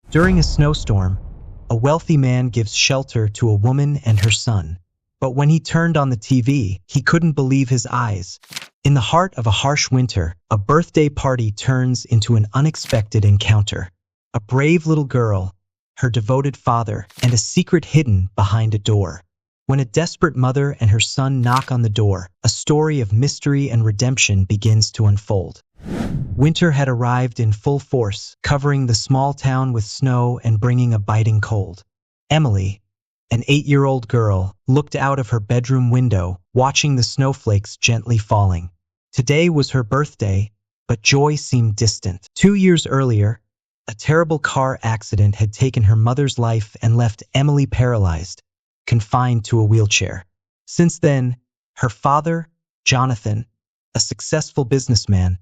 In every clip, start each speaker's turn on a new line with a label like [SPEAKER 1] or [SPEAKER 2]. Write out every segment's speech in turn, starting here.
[SPEAKER 1] During a snowstorm, a wealthy man gives shelter to a woman and her son. But when he turned on the TV, he couldn't believe his eyes. In the heart of a harsh winter, a birthday party turns into an unexpected encounter. A brave little girl, her devoted father, and a secret hidden behind a door. When a desperate mother and her son knock on the door, a story of mystery and redemption begins to unfold. Winter had arrived in full force, covering the small town with snow and bringing a biting cold. Emily, an 8-year-old girl, looked out of her bedroom window, watching the snowflakes gently falling. Today was her birthday, but joy seemed distant. 2 years earlier, a terrible car accident had taken her mother's life and left Emily paralyzed, confined to a wheelchair. Since then, her father, Jonathan, a successful businessman,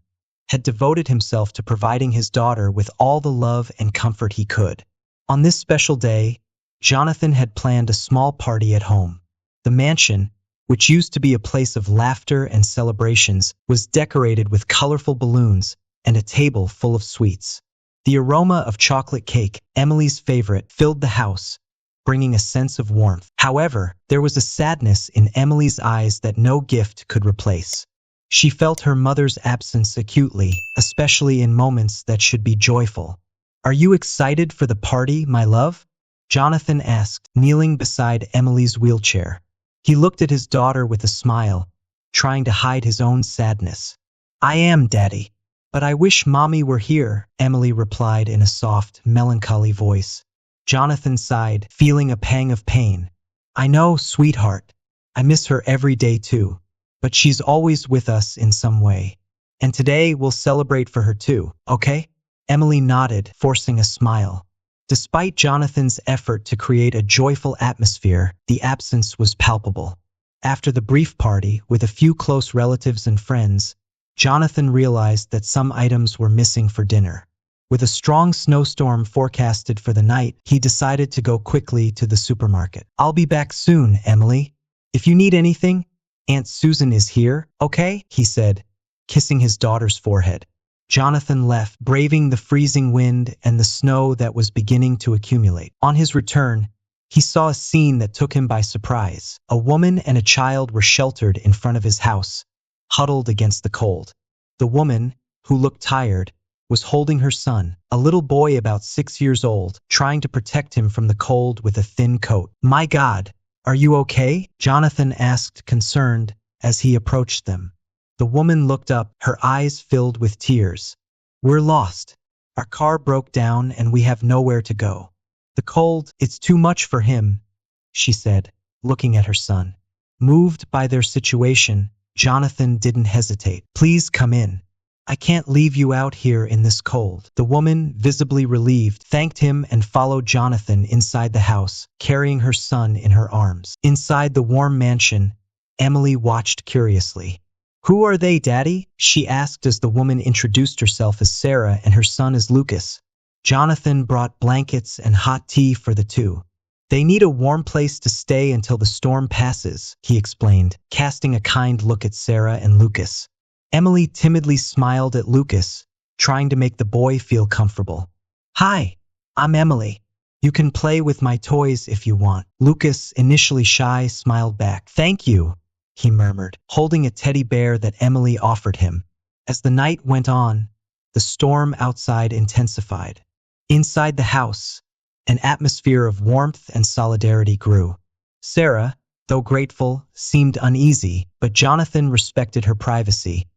[SPEAKER 1] had devoted himself to providing his daughter with all the love and comfort he could. On this special day, Jonathan had planned a small party at home. The mansion, which used to be a place of laughter and celebrations, was decorated with colorful balloons and a table full of sweets. The aroma of chocolate cake, Emily's favorite, filled the house, bringing a sense of warmth. However, there was a sadness in Emily's eyes that no gift could replace. She felt her mother's absence acutely, especially in moments that should be joyful. "Are you excited for the party, my love?" Jonathan asked, kneeling beside Emily's wheelchair. He looked at his daughter with a smile, trying to hide his own sadness. "I am, Daddy. But I wish Mommy were here," Emily replied in a soft, melancholy voice. Jonathan sighed, feeling a pang of pain. "I know, sweetheart. I miss her every day too. But she's always with us in some way. And today we'll celebrate for her too, okay?" Emily nodded, forcing a smile. Despite Jonathan's effort to create a joyful atmosphere, the absence was palpable. After the brief party, with a few close relatives and friends, Jonathan realized that some items were missing for dinner. With a strong snowstorm forecasted for the night, he decided to go quickly to the supermarket. "I'll be back soon, Emily. If you need anything, Aunt Susan is here, okay?" he said, kissing his daughter's forehead. Jonathan left, braving the freezing wind and the snow that was beginning to accumulate. On his return, he saw a scene that took him by surprise. A woman and a child were sheltered in front of his house, huddled against the cold. The woman, who looked tired, was holding her son, a little boy about 6 years old, trying to protect him from the cold with a thin coat. "My God, are you okay?" Jonathan asked, concerned, as he approached them. The woman looked up, her eyes filled with tears. "We're lost. Our car broke down and we have nowhere to go. The cold, it's too much for him," she said, looking at her son. Moved by their situation, Jonathan didn't hesitate. "Please come in. I can't leave you out here in this cold." The woman, visibly relieved, thanked him and followed Jonathan inside the house, carrying her son in her arms. Inside the warm mansion, Emily watched curiously. "Who are they, Daddy?" she asked as the woman introduced herself as Sarah and her son as Lucas. Jonathan brought blankets and hot tea for the two. "They need a warm place to stay until the storm passes," he explained, casting a kind look at Sarah and Lucas. Emily timidly smiled at Lucas, trying to make the boy feel comfortable. "Hi, I'm Emily. You can play with my toys if you want." Lucas, initially shy, smiled back. "Thank you," he murmured, holding a teddy bear that Emily offered him. As the night went on, the storm outside intensified. Inside the house, an atmosphere of warmth and solidarity grew. Sarah, though grateful, seemed uneasy, but Jonathan respected her privacy,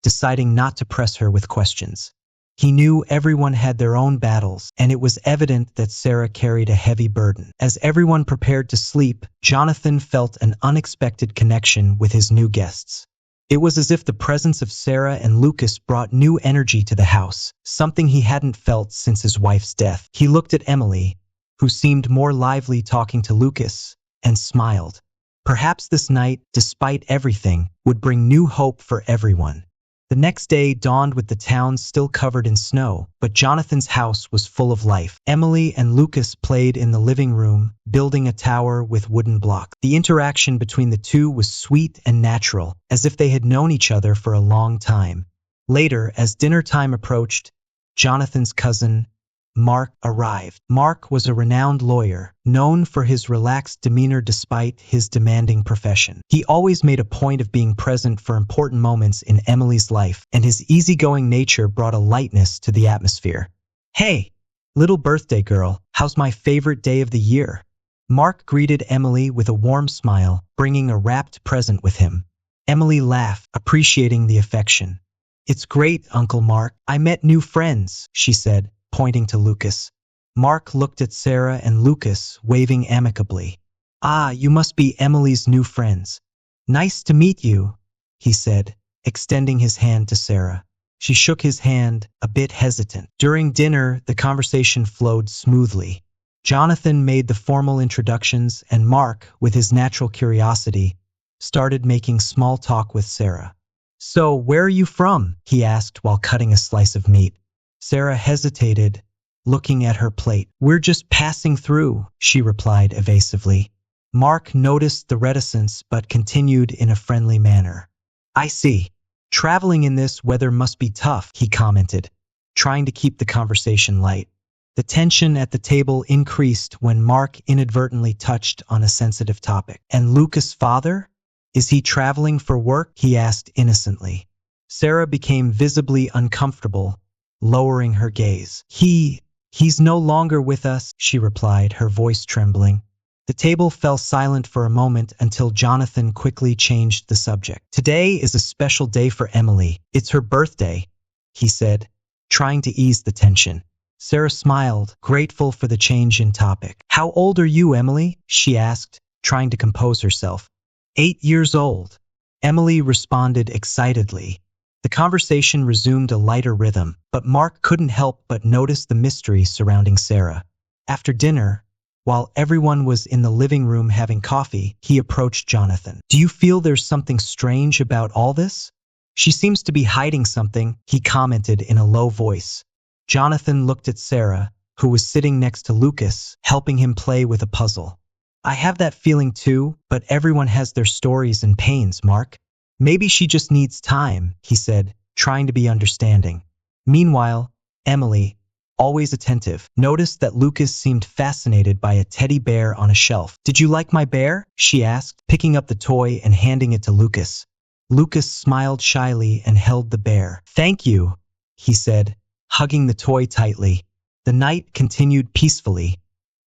[SPEAKER 1] deciding not to press her with questions. He knew everyone had their own battles, and it was evident that Sarah carried a heavy burden. As everyone prepared to sleep, Jonathan felt an unexpected connection with his new guests. It was as if the presence of Sarah and Lucas brought new energy to the house, something he hadn't felt since his wife's death. He looked at Emily, who seemed more lively talking to Lucas, and smiled. Perhaps this night, despite everything, would bring new hope for everyone. The next day dawned with the town still covered in snow, but Jonathan's house was full of life. Emily and Lucas played in the living room, building a tower with wooden blocks. The interaction between the two was sweet and natural, as if they had known each other for a long time. Later, as dinner time approached, Jonathan's cousin, Mark arrived. Mark was a renowned lawyer, known for his relaxed demeanor despite his demanding profession. He always made a point of being present for important moments in Emily's life, and his easygoing nature brought a lightness to the atmosphere. "Hey, little birthday girl, how's my favorite day of the year?" Mark greeted Emily with a warm smile, bringing a wrapped present with him. Emily laughed, appreciating the affection. "It's great, Uncle Mark. I met new friends," she said, pointing to Lucas. Mark looked at Sarah and Lucas, waving amicably. "Ah, you must be Emily's new friends. Nice to meet you," he said, extending his hand to Sarah. She shook his hand, a bit hesitant. During dinner, the conversation flowed smoothly. Jonathan made the formal introductions, and Mark, with his natural curiosity, started making small talk with Sarah. "So, where are you from?" he asked while cutting a slice of meat. Sarah hesitated, looking at her plate. "We're just passing through," she replied evasively. Mark noticed the reticence but continued in a friendly manner. "I see. Traveling in this weather must be tough," he commented, trying to keep the conversation light. The tension at the table increased when Mark inadvertently touched on a sensitive topic. "And Lucas' father? Is he traveling for work?" he asked innocently. Sarah became visibly uncomfortable, lowering her gaze. He's no longer with us," she replied, her voice trembling. The table fell silent for a moment until Jonathan quickly changed the subject. "Today is a special day for Emily. It's her birthday," he said, trying to ease the tension. Sarah smiled, grateful for the change in topic. "How old are you, Emily?" she asked, trying to compose herself. 8 years old," Emily responded excitedly. The conversation resumed a lighter rhythm, but Mark couldn't help but notice the mystery surrounding Sarah. After dinner, while everyone was in the living room having coffee, he approached Jonathan. "Do you feel there's something strange about all this? She seems to be hiding something," he commented in a low voice. Jonathan looked at Sarah, who was sitting next to Lucas, helping him play with a puzzle. "I have that feeling too, but everyone has their stories and pains, Mark. Maybe she just needs time," he said, trying to be understanding. Meanwhile, Emily, always attentive, noticed that Lucas seemed fascinated by a teddy bear on a shelf. "Did you like my bear?" she asked, picking up the toy and handing it to Lucas. Lucas smiled shyly and held the bear. "Thank you," he said, hugging the toy tightly. The night continued peacefully,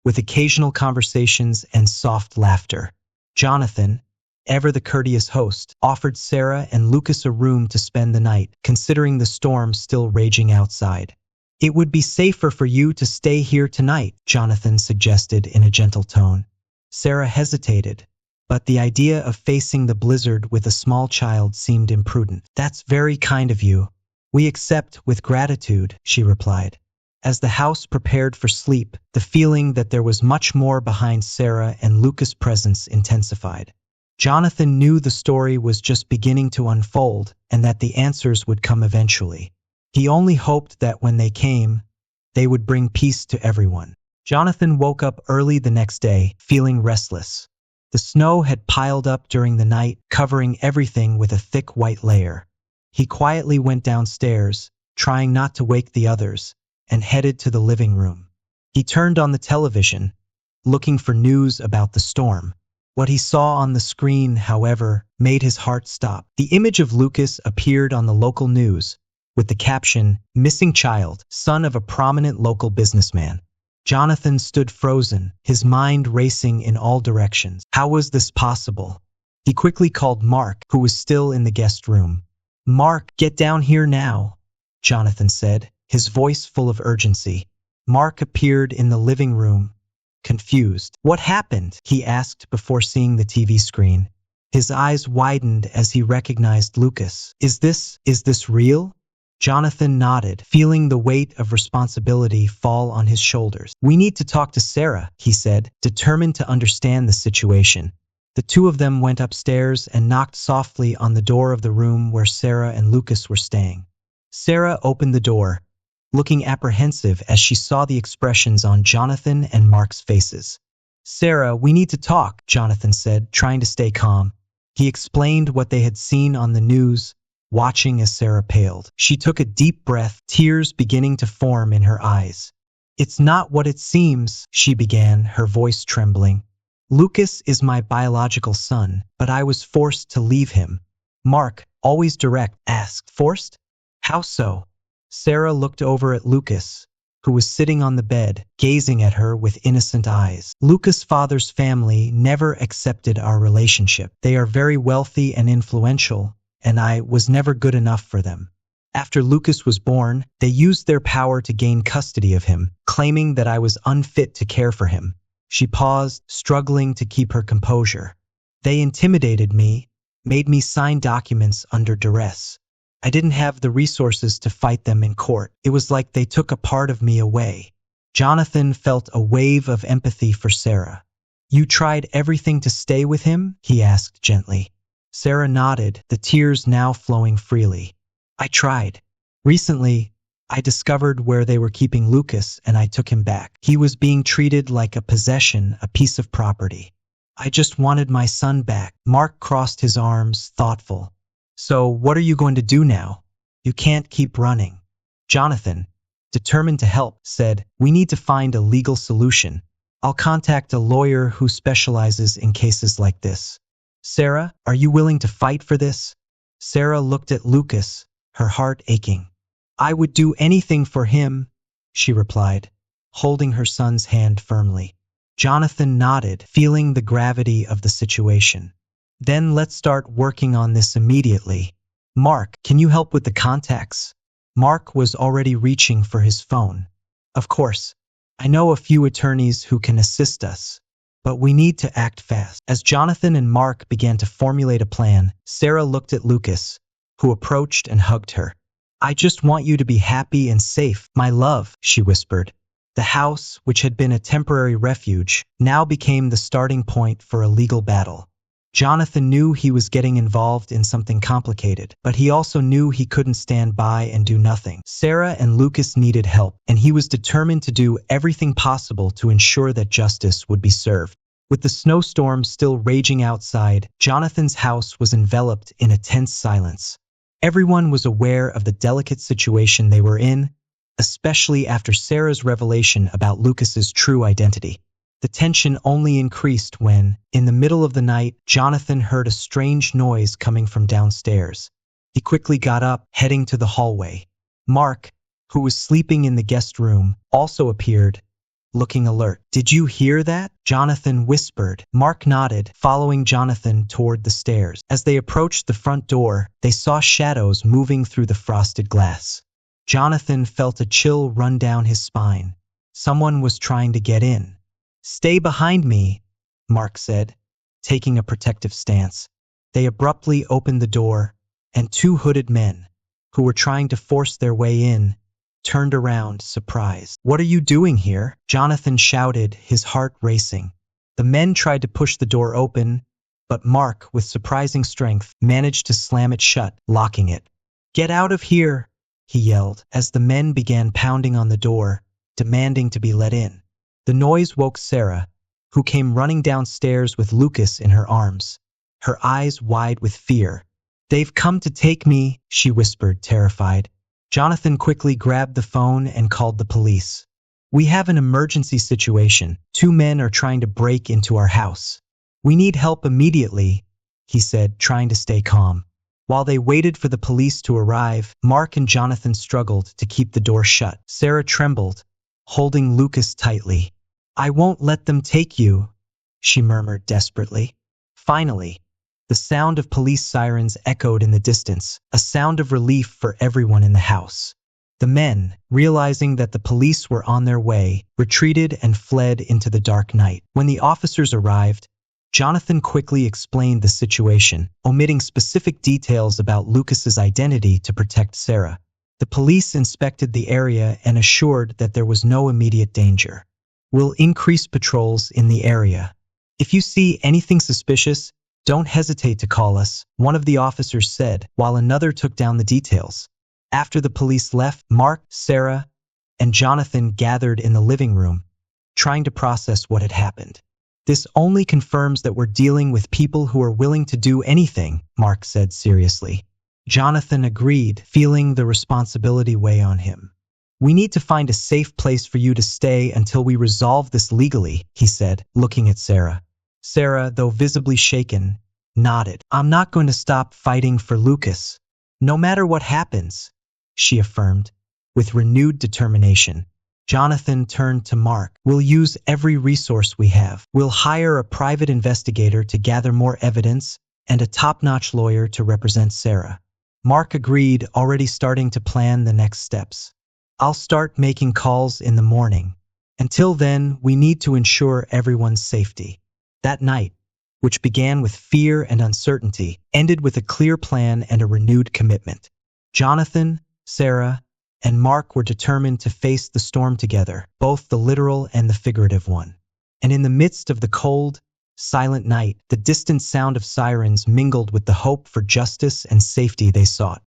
[SPEAKER 1] with occasional conversations and soft laughter. Jonathan, ever the courteous host, offered Sarah and Lucas a room to spend the night, considering the storm still raging outside. "It would be safer for you to stay here tonight," Jonathan suggested in a gentle tone. Sarah hesitated, but the idea of facing the blizzard with a small child seemed imprudent. "That's very kind of you. We accept with gratitude," she replied. As the house prepared for sleep, the feeling that there was much more behind Sarah and Lucas' presence intensified. Jonathan knew the story was just beginning to unfold and that the answers would come eventually. He only hoped that when they came, they would bring peace to everyone. Jonathan woke up early the next day, feeling restless. The snow had piled up during the night, covering everything with a thick white layer. He quietly went downstairs, trying not to wake the others, and headed to the living room. He turned on the television, looking for news about the storm. What he saw on the screen, however, made his heart stop. The image of Lucas appeared on the local news, with the caption, "Missing child, son of a prominent local businessman." Jonathan stood frozen, his mind racing in all directions. How was this possible? He quickly called Mark, who was still in the guest room. "Mark, get down here now," Jonathan said, his voice full of urgency. Mark appeared in the living room, confused. "What happened?" he asked before seeing the TV screen. His eyes widened as he recognized Lucas. Is this real?" Jonathan nodded, feeling the weight of responsibility fall on his shoulders. "We need to talk to Sarah," he said, determined to understand the situation. The two of them went upstairs and knocked softly on the door of the room where Sarah and Lucas were staying. Sarah opened the door, looking apprehensive as she saw the expressions on Jonathan and Mark's faces. "Sarah, we need to talk," Jonathan said, trying to stay calm. He explained what they had seen on the news, watching as Sarah paled. She took a deep breath, tears beginning to form in her eyes. It's not what it seems, she began, her voice trembling. Lucas is my biological son, but I was forced to leave him. Mark, always direct, asked. Forced? How so? Sarah looked over at Lucas, who was sitting on the bed, gazing at her with innocent eyes. Lucas' father's family never accepted our relationship. They are very wealthy and influential, and I was never good enough for them. After Lucas was born, they used their power to gain custody of him, claiming that I was unfit to care for him. She paused, struggling to keep her composure. They intimidated me, made me sign documents under duress. I didn't have the resources to fight them in court. It was like they took a part of me away. Jonathan felt a wave of empathy for Sarah. You tried everything to stay with him? He asked gently. Sarah nodded, the tears now flowing freely. I tried. Recently, I discovered where they were keeping Lucas and I took him back. He was being treated like a possession, a piece of property. I just wanted my son back. Mark crossed his arms, thoughtful. So what are you going to do now? You can't keep running. Jonathan, determined to help, said, we need to find a legal solution. I'll contact a lawyer who specializes in cases like this. Sarah, are you willing to fight for this? Sarah looked at Lucas, her heart aching. I would do anything for him, she replied, holding her son's hand firmly. Jonathan nodded, feeling the gravity of the situation. Then let's start working on this immediately. Mark, can you help with the contacts? Mark was already reaching for his phone. Of course, I know a few attorneys who can assist us, but we need to act fast. As Jonathan and Mark began to formulate a plan, Sarah looked at Lucas, who approached and hugged her. I just want you to be happy and safe, my love, she whispered. The house, which had been a temporary refuge, now became the starting point for a legal battle. Jonathan knew he was getting involved in something complicated, but he also knew he couldn't stand by and do nothing. Sarah and Lucas needed help, and he was determined to do everything possible to ensure that justice would be served. With the snowstorm still raging outside, Jonathan's house was enveloped in a tense silence. Everyone was aware of the delicate situation they were in, especially after Sarah's revelation about Lucas's true identity. The tension only increased when, in the middle of the night, Jonathan heard a strange noise coming from downstairs. He quickly got up, heading to the hallway. Mark, who was sleeping in the guest room, also appeared, looking alert. Did you hear that? Jonathan whispered. Mark nodded, following Jonathan toward the stairs. As they approached the front door, they saw shadows moving through the frosted glass. Jonathan felt a chill run down his spine. Someone was trying to get in. Stay behind me, Mark said, taking a protective stance. They abruptly opened the door, and two hooded men, who were trying to force their way in, turned around, surprised. What are you doing here? Jonathan shouted, his heart racing. The men tried to push the door open, but Mark, with surprising strength, managed to slam it shut, locking it. Get out of here, he yelled, as the men began pounding on the door, demanding to be let in. The noise woke Sarah, who came running downstairs with Lucas in her arms, her eyes wide with fear. They've come to take me, she whispered, terrified. Jonathan quickly grabbed the phone and called the police. We have an emergency situation. 2 men are trying to break into our house. We need help immediately, he said, trying to stay calm. While they waited for the police to arrive, Mark and Jonathan struggled to keep the door shut. Sarah trembled, holding Lucas tightly. I won't let them take you, she murmured desperately. Finally, the sound of police sirens echoed in the distance, a sound of relief for everyone in the house. The men, realizing that the police were on their way, retreated and fled into the dark night. When the officers arrived, Jonathan quickly explained the situation, omitting specific details about Lucas's identity to protect Sarah. The police inspected the area and assured that there was no immediate danger. We'll increase patrols in the area. If you see anything suspicious, don't hesitate to call us, one of the officers said, while another took down the details. After the police left, Mark, Sarah, and Jonathan gathered in the living room, trying to process what had happened. This only confirms that we're dealing with people who are willing to do anything, Mark said seriously. Jonathan agreed, feeling the responsibility weigh on him. "We need to find a safe place for you to stay until we resolve this legally," he said, looking at Sarah. Sarah, though visibly shaken, nodded. "I'm not going to stop fighting for Lucas. No matter what happens," she affirmed, with renewed determination. Jonathan turned to Mark. "We'll use every resource we have. We'll hire a private investigator to gather more evidence and a top-notch lawyer to represent Sarah." Mark agreed, already starting to plan the next steps. "I'll start making calls in the morning. Until then, we need to ensure everyone's safety." That night, which began with fear and uncertainty, ended with a clear plan and a renewed commitment. Jonathan, Sarah, and Mark were determined to face the storm together, both the literal and the figurative one. And in the midst of the cold, silent night, the distant sound of sirens mingled with the hope for justice and safety they sought.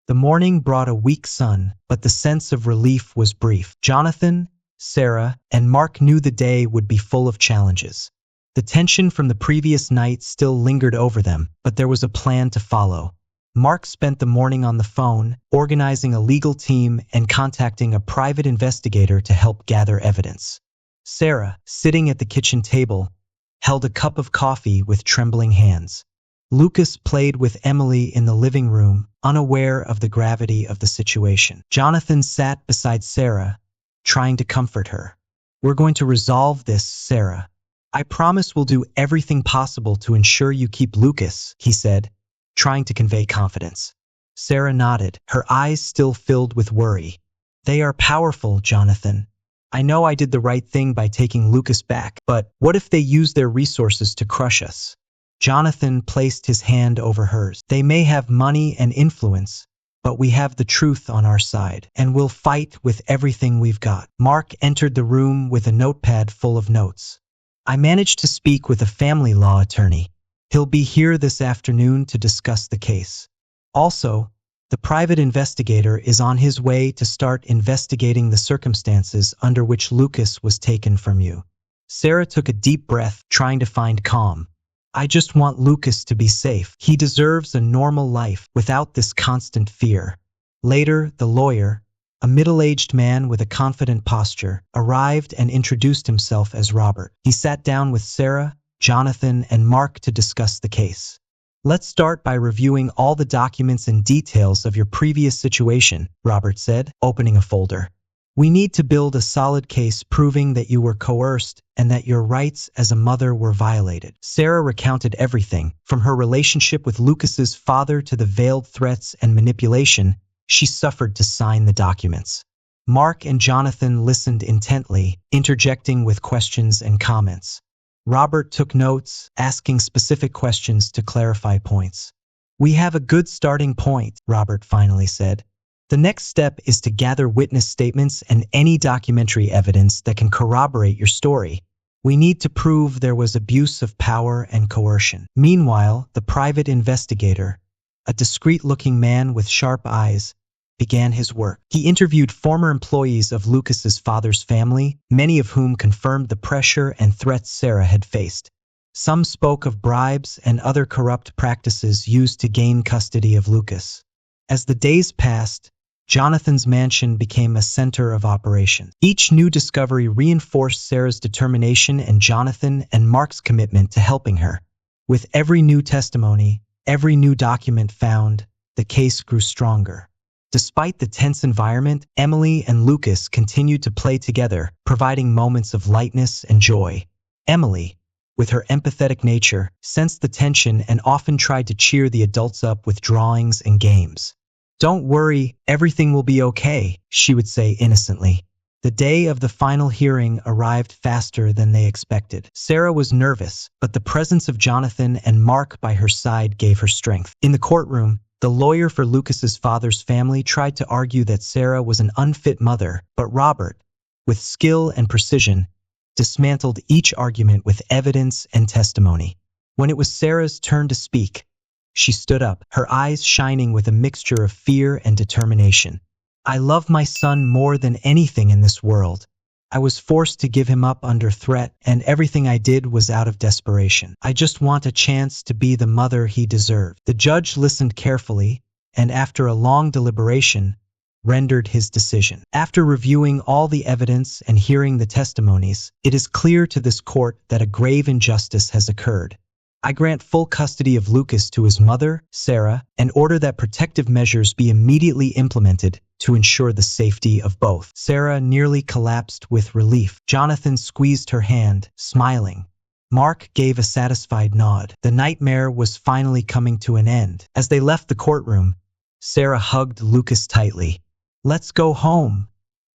[SPEAKER 1] The morning brought a weak sun, but the sense of relief was brief. Jonathan, Sarah, and Mark knew the day would be full of challenges. The tension from the previous night still lingered over them, but there was a plan to follow. Mark spent the morning on the phone, organizing a legal team and contacting a private investigator to help gather evidence. Sarah, sitting at the kitchen table, held a cup of coffee with trembling hands. Lucas played with Emily in the living room, unaware of the gravity of the situation. Jonathan sat beside Sarah, trying to comfort her. "We're going to resolve this, Sarah. I promise we'll do everything possible to ensure you keep Lucas," he said, trying to convey confidence. Sarah nodded, her eyes still filled with worry. "They are powerful, Jonathan. I know I did the right thing by taking Lucas back, but what if they use their resources to crush us?" Jonathan placed his hand over hers. "They may have money and influence, but we have the truth on our side, and we'll fight with everything we've got." Mark entered the room with a notepad full of notes. "I managed to speak with a family law attorney. He'll be here this afternoon to discuss the case. Also, the private investigator is on his way to start investigating the circumstances under which Lucas was taken from you." Sarah took a deep breath, trying to find calm. "I just want Lucas to be safe. He deserves a normal life without this constant fear." Later, the lawyer, a middle-aged man with a confident posture, arrived and introduced himself as Robert. He sat down with Sarah, Jonathan, and Mark to discuss the case. "Let's start by reviewing all the documents and details of your previous situation," Robert said, opening a folder. "We need to build a solid case proving that you were coerced and that your rights as a mother were violated." Sarah recounted everything, from her relationship with Lucas's father to the veiled threats and manipulation she suffered to sign the documents. Mark and Jonathan listened intently, interjecting with questions and comments. Robert took notes, asking specific questions to clarify points. "We have a good starting point," Robert finally said. "The next step is to gather witness statements and any documentary evidence that can corroborate your story. We need to prove there was abuse of power and coercion." Meanwhile, the private investigator, a discreet-looking man with sharp eyes, began his work. He interviewed former employees of Lucas's father's family, many of whom confirmed the pressure and threats Sarah had faced. Some spoke of bribes and other corrupt practices used to gain custody of Lucas. As the days passed, Jonathan's mansion became a center of operation. Each new discovery reinforced Sarah's determination and Jonathan and Mark's commitment to helping her. With every new testimony, every new document found, the case grew stronger. Despite the tense environment, Emily and Lucas continued to play together, providing moments of lightness and joy. Emily, with her empathetic nature, sensed the tension and often tried to cheer the adults up with drawings and games. "Don't worry, everything will be okay," she would say innocently. The day of the final hearing arrived faster than they expected. Sarah was nervous, but the presence of Jonathan and Mark by her side gave her strength. In the courtroom, the lawyer for Lucas's father's family tried to argue that Sarah was an unfit mother, but Robert, with skill and precision, dismantled each argument with evidence and testimony. When it was Sarah's turn to speak, she stood up, her eyes shining with a mixture of fear and determination. "I love my son more than anything in this world. I was forced to give him up under threat, and everything I did was out of desperation. I just want a chance to be the mother he deserved." The judge listened carefully, and after a long deliberation, rendered his decision. After reviewing all the evidence and hearing the testimonies, it is clear to this court that a grave injustice has occurred. I grant full custody of Lucas to his mother, Sarah, and order that protective measures be immediately implemented to ensure the safety of both. Sarah nearly collapsed with relief. Jonathan squeezed her hand, smiling. Mark gave a satisfied nod. The nightmare was finally coming to an end. As they left the courtroom, Sarah hugged Lucas tightly. "Let's go home,"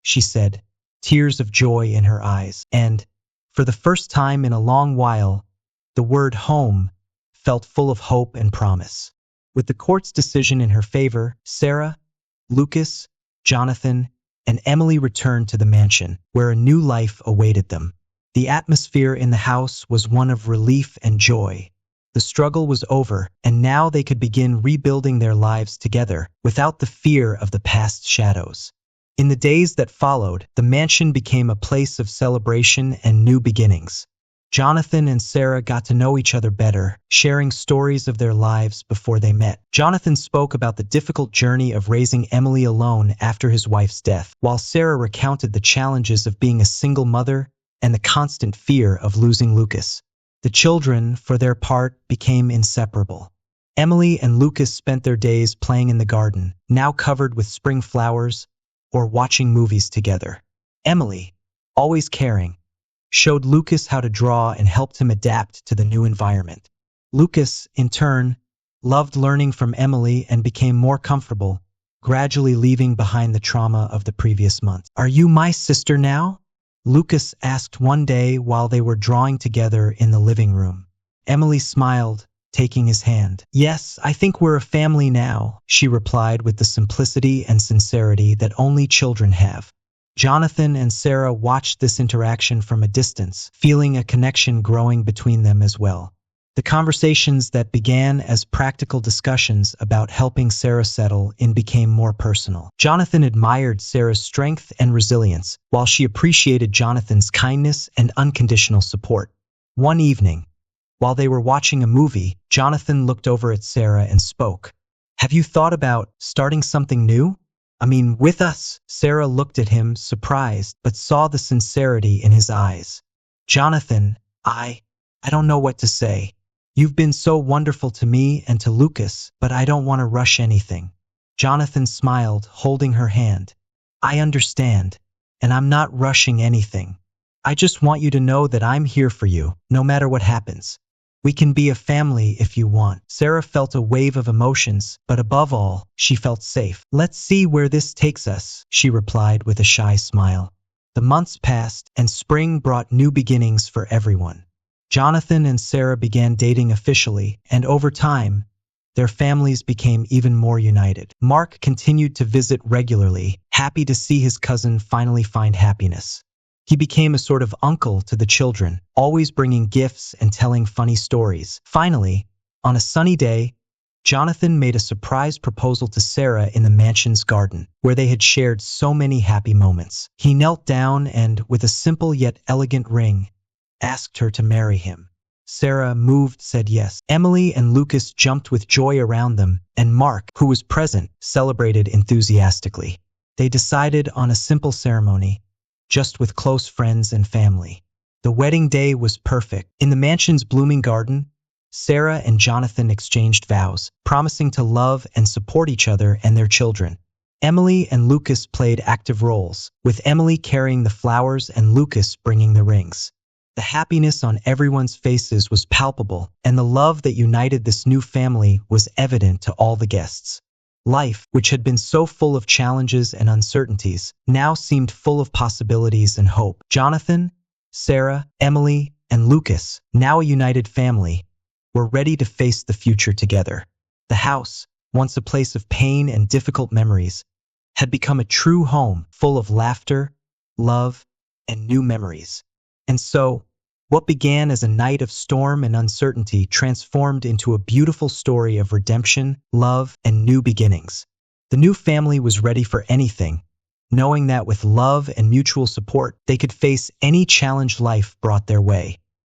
[SPEAKER 1] she said, tears of joy in her eyes. And, for the first time in a long while, the word home felt full of hope and promise. With the court's decision in her favor, Sarah, Lucas, Jonathan, and Emily returned to the mansion, where a new life awaited them. The atmosphere in the house was one of relief and joy. The struggle was over, and now they could begin rebuilding their lives together, without the fear of the past shadows. In the days that followed, the mansion became a place of celebration and new beginnings. Jonathan and Sarah got to know each other better, sharing stories of their lives before they met. Jonathan spoke about the difficult journey of raising Emily alone after his wife's death, while Sarah recounted the challenges of being a single mother and the constant fear of losing Lucas. The children, for their part, became inseparable. Emily and Lucas spent their days playing in the garden, now covered with spring flowers, or watching movies together. Emily, always caring, showed Lucas how to draw and helped him adapt to the new environment. Lucas, in turn, loved learning from Emily and became more comfortable, gradually leaving behind the trauma of the previous month. "Are you my sister now?" Lucas asked one day while they were drawing together in the living room. Emily smiled, taking his hand. "Yes, I think we're a family now," she replied with the simplicity and sincerity that only children have. Jonathan and Sarah watched this interaction from a distance, feeling a connection growing between them as well. The conversations that began as practical discussions about helping Sarah settle in became more personal. Jonathan admired Sarah's strength and resilience, while she appreciated Jonathan's kindness and unconditional support. One evening, while they were watching a movie, Jonathan looked over at Sarah and spoke. "Have you thought about starting something new? With us?" Sarah looked at him, surprised, but saw the sincerity in his eyes. "Jonathan, I don't know what to say. You've been so wonderful to me and to Lucas, but I don't want to rush anything." Jonathan smiled, holding her hand. "I understand, and I'm not rushing anything. I just want you to know that I'm here for you, no matter what happens. We can be a family if you want." Sarah felt a wave of emotions, but above all, she felt safe. "Let's see where this takes us," she replied with a shy smile. The months passed, and spring brought new beginnings for everyone. Jonathan and Sarah began dating officially, and over time, their families became even more united. Mark continued to visit regularly, happy to see his cousin finally find happiness. He became a sort of uncle to the children, always bringing gifts and telling funny stories. Finally, on a sunny day, Jonathan made a surprise proposal to Sarah in the mansion's garden, where they had shared so many happy moments. He knelt down and, with a simple yet elegant ring, asked her to marry him. Sarah, moved, said yes. Emily and Lucas jumped with joy around them, and Mark, who was present, celebrated enthusiastically. They decided on a simple ceremony, just with close friends and family. The wedding day was perfect. In the mansion's blooming garden, Sarah and Jonathan exchanged vows, promising to love and support each other and their children. Emily and Lucas played active roles, with Emily carrying the flowers and Lucas bringing the rings. The happiness on everyone's faces was palpable, and the love that united this new family was evident to all the guests. Life, which had been so full of challenges and uncertainties, now seemed full of possibilities and hope. Jonathan, Sarah, Emily, and Lucas, now a united family, were ready to face the future together. The house, once a place of pain and difficult memories, had become a true home full of laughter, love, and new memories. And so, what began as a night of storm and uncertainty transformed into a beautiful story of redemption, love, and new beginnings. The new family was ready for anything, knowing that with love and mutual support, they could face any challenge life brought their way.